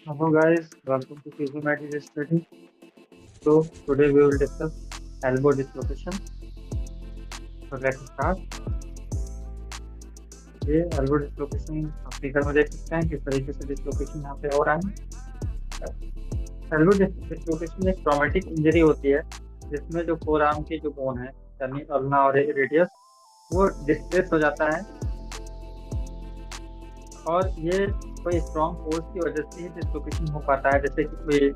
Hello guys, welcome to Physiomatic Study. So today we will discuss elbow dislocation. So let's start. ये elbow dislocation आप figure में देख सकते हैं किस तरीके से डिसलोकेशन यहाँ पे हो रहा है। elbow dislocation एक ट्रॉमेटिक इंजरी होती है जिसमें जो फोर आर्म की जो बोन है यानी अल्ना और रेडियस वो डिस्प्लेस हो जाता है और ये कोई स्ट्रॉन्ग फोर्स की वजह से ही डिसलोकेशन हो पाता है, जैसे कि कोई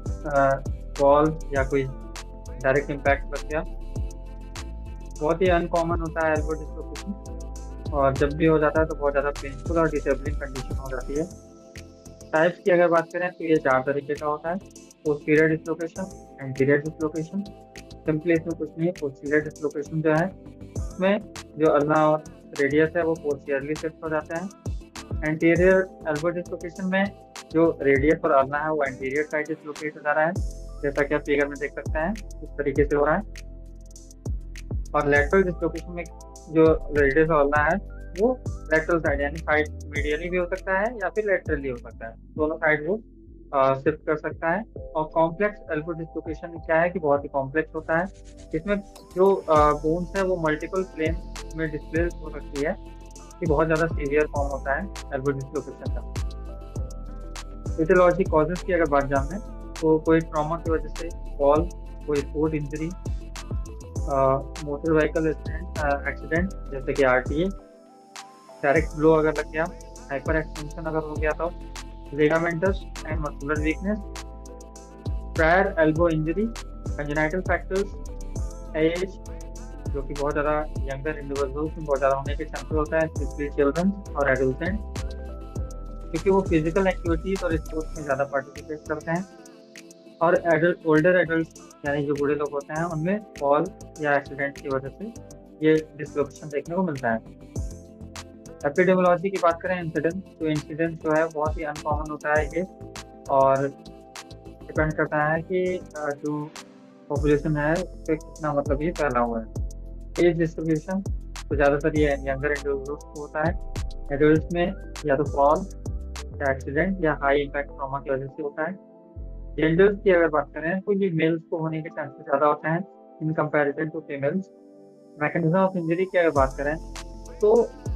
बॉल या कोई डायरेक्ट इम्पैक्ट लग गया। बहुत ही अनकॉमन होता है एल्बो डिसलोकेशन और जब भी हो जाता है तो बहुत ज़्यादा पेनफुल और डिसेबलिंग कंडीशन हो जाती है। टाइप्स की अगर बात करें तो ये चार तरीके का होता है। Posterior dislocation, anterior dislocation. Simply इसमें कुछ नहीं, पोस्टीरियर डिसलोकेशन जो है उसमें जो अल्ना और रेडियस है वो पोस्टीरियरली शिफ्ट हो जाते हैं। एंटीरियर एल्बो डिसलोकेशन में जो रेडियस और अल्ना है वो एंटीरियर साइड डिसलोकेट हो जा रहा है, जैसा कि आप फिगर में देख सकते हैं इस तरीके से हो रहा है। और लेटरल डिसलोकेशन में जो रेडियस और अल्ना है वो लेटरल साइड यानी साइड मीडियली भी हो सकता है या फिर लेटरली हो सकता है, दोनों साइड वो शिफ्ट कर सकता है। और कॉम्प्लेक्स एल्बो डिसलोकेशन क्या है कि बहुत ही कॉम्प्लेक्स होता है। इसमें जो बोन्स है वो मल्टीपल प्लेन में डिस्प्लेस हो सकती है, कि बहुत ज़्यादा सीवियर फॉर्म होता है एल्बो डिसलोकेशन का। एटियोलॉजी कॉजेज की अगर बात जान लें तो कोई ट्रॉमा की वजह से, फॉल, कोई sport injury, motor vehicle accident जैसे कि आरटीए, डायरेक्ट ब्लो अगर लग गया, हाइपर एक्सटेंशन अगर हो गया तो, ligamentous and muscular weakness, prior elbow injury, congenital factors, age जो कि बहुत ज़्यादा यंगर इंडिविजुअल्स में बहुत ज़्यादा होने के चांसेस होता है, स्पेशली चिल्ड्रन और एडोलसेंट, क्योंकि वो फिजिकल एक्टिविटीज़ और स्पोर्ट्स में ज़्यादा पार्टिसिपेट करते हैं। और एडल्ट, ओल्डर एडल्ट यानी जो बूढ़े लोग होते हैं उनमें फॉल या एक्सीडेंट की वजह से ये डिसलोकेशन देखने को मिलता है। एपिडेमियोलॉजी की बात करें, इंसिडेंस, तो इंसिडेंस जो है बहुत ही अनकॉमन होता है ये, और डिपेंड करता है कि जो पॉपुलेशन है उस पर कितना मतलब ये फैला हुआ है। एज डिस्ट्रीब्यूशन तो ज़्यादातर ये यंगर इंडिविजुअल्स को होता है। एडल्ट में या तो फॉल या एक्सीडेंट या हाई इम्पैक्ट ट्रॉमा की वजह से होता है। जेंडर्स की अगर बात करें तो ये मेल्स को होने के चांसेस ज़्यादा होते हैं in comparison to females. Mechanism of injury की अगर बात करें तो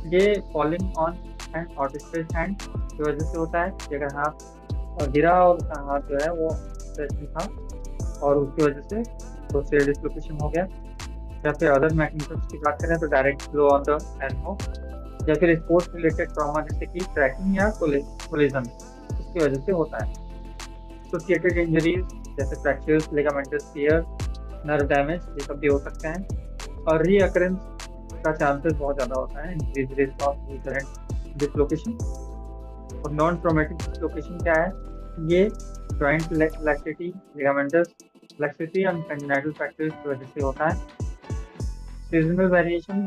ये falling on hand, outstretched hand की वजह से होता है कि अगर हाथ गिरा और उसका हाथ जो है वो स्ट्रेच में था और उसकी वजह से तो से डिसलोकेशन हो गया। या फिर अदर मैकेनिज्म की बात करें तो direct blow on the elbow, या फिर स्पोर्ट्स रिलेटेड ट्रॉमा जैसे कि ट्रैकिंग या कोलिजन, इसकी वजह से होता है। एसोसिएटेड इंजरीज जैसे fractures, ligamentous tear, nerve damage, ये सब भी हो सकते हैं। और रीअकरेंस का चांसेस बहुत ज़्यादा होता है, increase risk of recurrent dislocation. और नॉन ट्रॉमेटिक डिसलोकेशन क्या है, ये joint laxity, ligamentous laxity and congenital factors की वजह से होता है। Seasonal variation,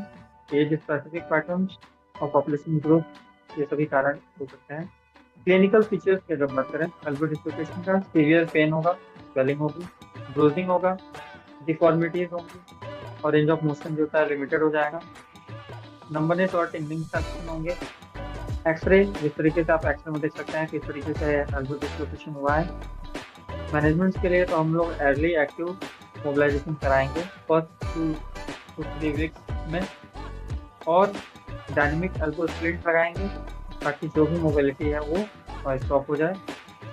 age specific patterns और पॉपुलेशन ग्रोथ, ये सभी कारण हो सकते हैं। क्लिनिकल फीचर्स की अगर बात करें एल्बो डिसलोकेशन का, सीवियर पेन होगा, स्वेलिंग होगी, ब्रूजिंग होगा, डिफॉर्मिटीज होंगी और रेंज ऑफ मोशन जो होता है लिमिटेड हो जाएगा। नंबरनेस और टिंगलिंग सेंसेशन होंगे। एक्सरे, जिस तरीके से आप एक्सरे में देख सकते हैं किस तरीके से एल्बो डिसलोकेशन हुआ है। मैनेजमेंट के लिए तो हम लोग अर्ली एक्टिव मोबिलाइजेशन कराएंगे फर्स्ट 2 to 3 वीक्स में, और डायनेमिक एल्बो स्प्लिंट लगाएंगे ताकि जो भी मोबिलिटी है वो स्टॉप हो जाए।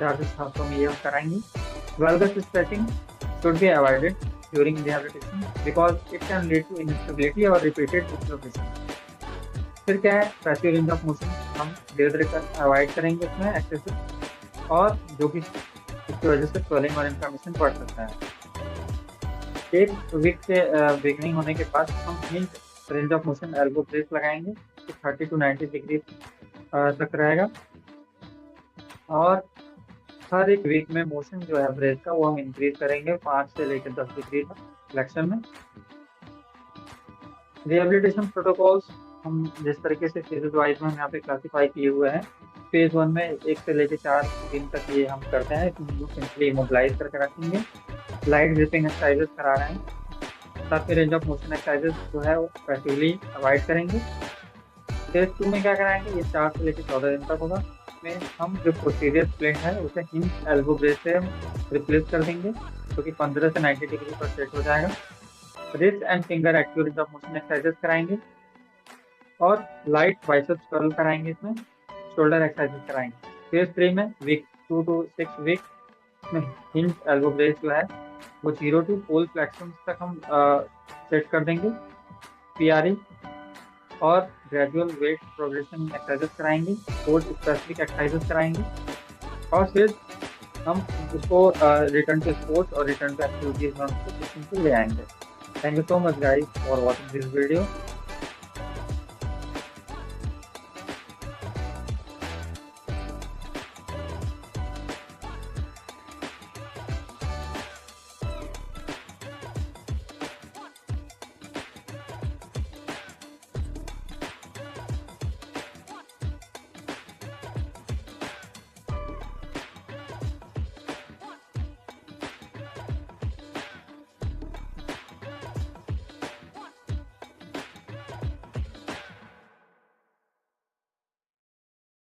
4 से 7 में ये हम कराएंगे। Valgus stretching should be avoided during rehabilitation because it can lead to instability और रिपीटेड डिसलोकेशन। फिर क्या है, पैसिव रेंज ऑफ मोशन हम धीरे धीरे कर अवॉइड करेंगे इसमें एक्सेसिव, और जो कि इसकी वजह से स्वेलिंग और इन्फ्लेमेशन बढ़ सकता है। 1 वीक से बिगनिंग होने के बाद हम hinge range of motion elbow brace लगाएंगे, तो 30 to 90 डिग्री तक रहेगा। और हर एक वीक में मोशन जो है ब्रेस का वो हम इंक्रीज करेंगे 5 से लेकर 10 डिग्री तक फ्लेक्शन में। रिहेबिलिटेशन प्रोटोकॉल्स हम जिस तरीके से फेजेज वाइज में हम यहाँ पे क्लासीफाई किए हुए हैं, फेज 1 में 1 से लेकर 4 दिन तक ये हम करते हैं, सिंपली इमोबिलाइज करके रखेंगे, लाइट ग्रिपिंग एक्सरसाइजेस करा रहे हैं, साथ में रेंज ऑफ मोशन एक्सरसाइजेस जो है वो पैसिवली अवॉइड करेंगे। फेज 2 में क्या कराएंगे, ये 4 से लेकर 14 दिन तक होगा, में हम जो पोस्टीरियर स्प्लिंट है उसे हिंज एल्बो ब्रेस से हम रिप्लेस कर देंगे, जो कि 15 से 90 डिग्री पर सेट हो जाएगा। Wrist and finger active range of motion exercises कराएंगे और लाइट बाइसेप्स कर्ल कराएंगे, इसमें शोल्डर एक्सरसाइजेस कराएंगे। फेज 3 में वीक 2 to 6 वीक में हिंज एल्बो ब्रेस जो है वो 0 to पोल फ्लेक्शन तक हम सेट कर देंगे। पीआरई और ग्रेजुअल वेट प्रोग्रेशन एक्सरसाइजेस कराएंगे, स्पोर्ट स्पेसिफिक एक्सरसाइजेस कराएंगे और फिर हम उसको रिटर्न टू स्पोर्ट्स और रिटर्न टू एक्टिविटीज में उसको ले आएंगे। Thank you so much guys for watching this video.